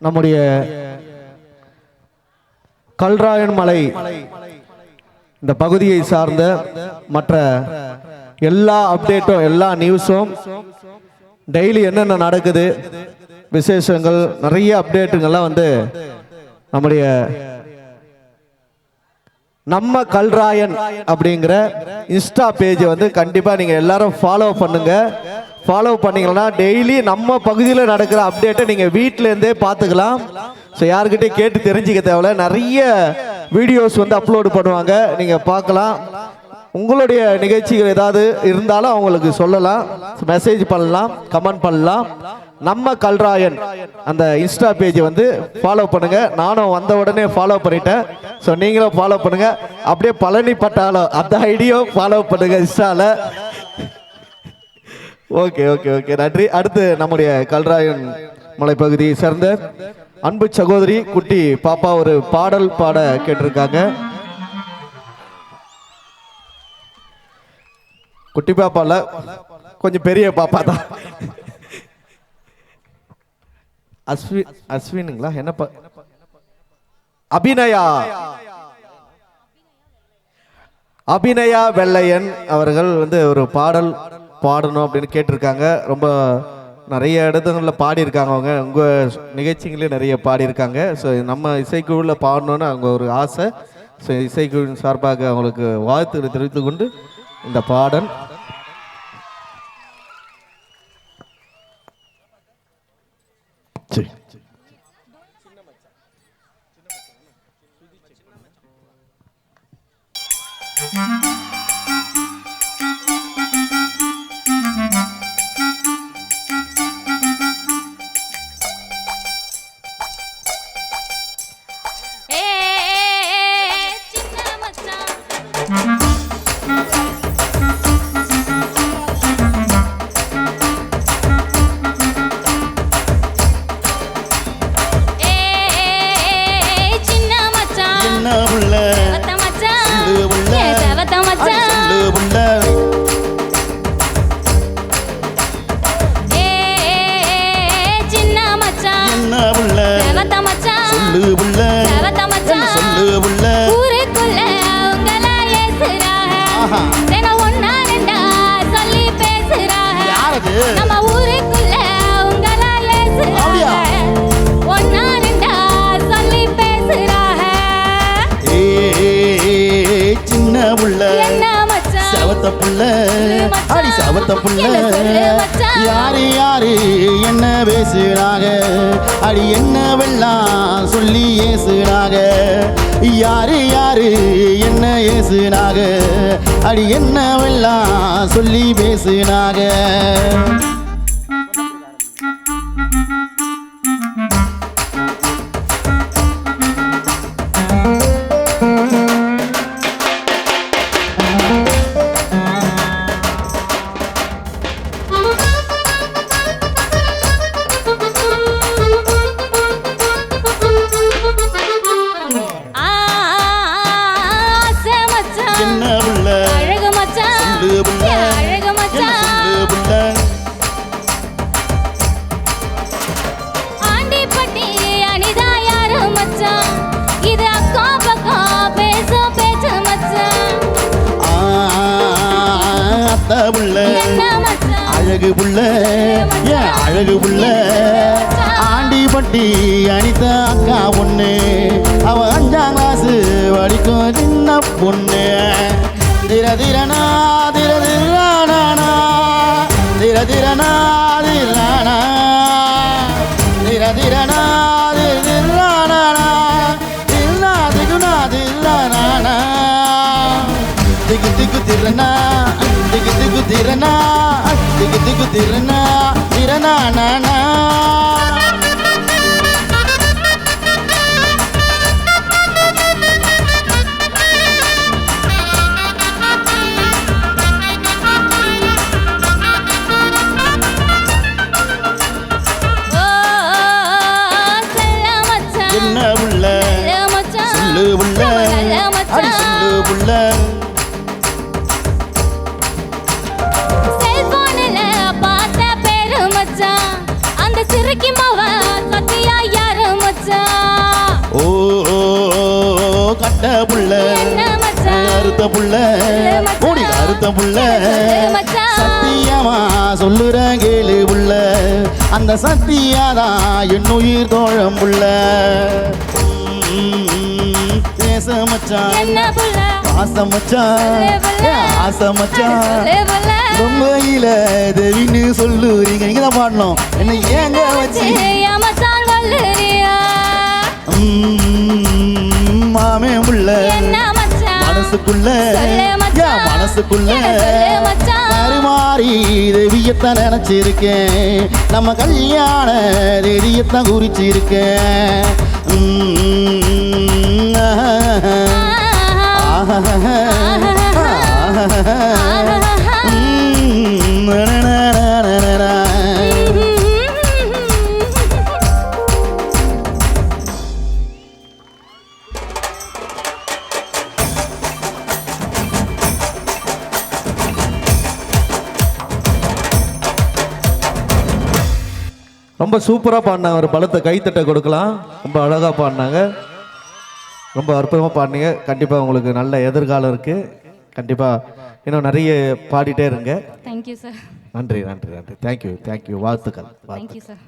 நம்முடைய கல்ராயன் மலை இந்த பகுதியை சார்ந்த மற்ற எல்லா அப்டேட்டும் எல்லா நியூஸும் டெய்லி என்னென்ன நடக்குது விசேஷங்கள் நிறைய அப்டேட்டுங்கள்லாம் வந்து நம்முடைய நம்ம கல்ராயன் அப்படிங்கிற இன்ஸ்டா பேஜ் வந்து கண்டிப்பாக நீங்கள் எல்லாரும் ஃபாலோ பண்ணுங்க. ஃபாலோ பண்ணீங்கன்னா டெய்லி நம்ம பகுதியில் நடக்கிற அப்டேட்டை நீங்கள் வீட்டிலேருந்தே பார்த்துக்கலாம். ஸோ யாருக்கிட்டே கேட்டு தெரிஞ்சுக்க தேவையில்ல. நிறைய வீடியோஸ் வந்து அப்லோடு பண்ணுவாங்க, நீங்கள் பார்க்கலாம். உங்களுடைய நிகழ்ச்சிகள் ஏதாவது இருந்தாலும் அவங்களுக்கு சொல்லலாம், மெசேஜ் பண்ணலாம், கமெண்ட் பண்ணலாம். நம்ம கல்ராயன் அந்த இன்ஸ்டா பேஜை வந்து ஃபாலோ பண்ணுங்க. நானும் வந்த உடனே ஃபாலோ பண்ணிட்டேன். ஸோ நீங்களும் ஃபாலோ பண்ணுங்க. அப்படியே பழனி பட்டாளம் அந்த ஐடியும் ஃபாலோ பண்ணுங்க இன்ஸ்டால. ஓகே ஓகே ஓகே நன்றி. அடுத்து நம்முடைய கல்ராயன் மலைப்பகுதியை சேர்ந்த அன்பு சகோதரி குட்டி பாப்பா ஒரு பாடல் பாட கேட்டிருக்காங்க. குட்டி பாப்பால கொஞ்சம் பெரிய பாப்பா தான். அஸ்வினுங்களா என்ன அபிநயா வெள்ளையன் அவர்கள் வந்து ஒரு பாடல் பாடணும் அப்படின்னு கேட்டிருக்காங்க. ரொம்ப நிறைய இடத்துங்களில் பாடியிருக்காங்க. அவங்க உங்கள் நிகழ்ச்சிகளே நிறைய பாடியிருக்காங்க. ஸோ நம்ம இசைக்குழுவில் பாடணுன்னு அவங்க ஒரு ஆசை. ஸோ இசைக்குழுவின் சார்பாக அவங்களுக்கு வாழ்த்துக்களை தெரிவித்துக் கொண்டு இந்த பாடல் யாரு யாரு என்ன பேசுறாங்க, அடி என்ன வெல்லாம் சொல்லி ஏசுறாங்க. யாரு யாரு என்ன ஏசுனாக, அடி என்ன வெல்லாம் சொல்லி பேசுனாக. அழகு புள்ள அழகு புள்ள ஆண்டிப்பட்டி அனித அக்கா பொண்ணு, அவ 5ஆம் கிளாஸ் வரைக்கும் சின்ன பொண்ணு. திர திரனா திர திரானா திர திரனா திரானா திர திரனா திரானா தில்னா திகுனா திரானா திகு திகு திரனா திகு திகு திரனா திகு திகு திரனா திரனா நானா. என்ன உள்ள சொல்லு உள்ள அடி சொல்லு உள்ள. செல்போனில் பார்த்த பேரு மச்சான், அந்த சிறு கட்ட புள்ள என்ன மச்சான் அறுத்த புள்ள மச்சான். ஓடி அறுத்த புள்ள மச்சான். சத்தியமா சொல்லுறேன் கேளு புள்ள அந்த சத்தியாதான் என் உயிர் தோழம் புள்ள பேச மச்சான் என்ன புள்ள ஆசை மச்சான் சொல்லு புள்ள. ஆசை மச்சான் சொல்லு புள்ள. பொம்மையில தேவின்னு சொல்லுறீங்க நீங்க தான் பாடணும் என்ன ஏங்க வச்சு ஏன் மச்சான் கொல்லுறியா? மாமே புள்ள என்ன மச்சான் மனசுக்குள்ள சொல்லு மச்சான். என் மனசுக்குள்ள சொல்லு மச்சான். கருமாறி தேவியத்தான் நினைச்சிருக்கேன் நம்ம கல்யாண தேவியத்தான் குறிச்சிருக்கேன் ரொம்ப சூப்பராக பாடினாங்க. ஒரு பலத்தை கைத்தட்ட கொடுக்கலாம். ரொம்ப அழகாக பாடினாங்க. ரொம்ப அற்புதமாக பாடினீங்க. கண்டிப்பாக உங்களுக்கு நல்ல எதிர்காலம் இருக்குது. கண்டிப்பாக இன்னும் நிறைய பாடிட்டே இருங்க. Thank you sir. நன்றி நன்றி நன்றி. Thank you thank you. வாழ்த்துக்கள். Thank you sir.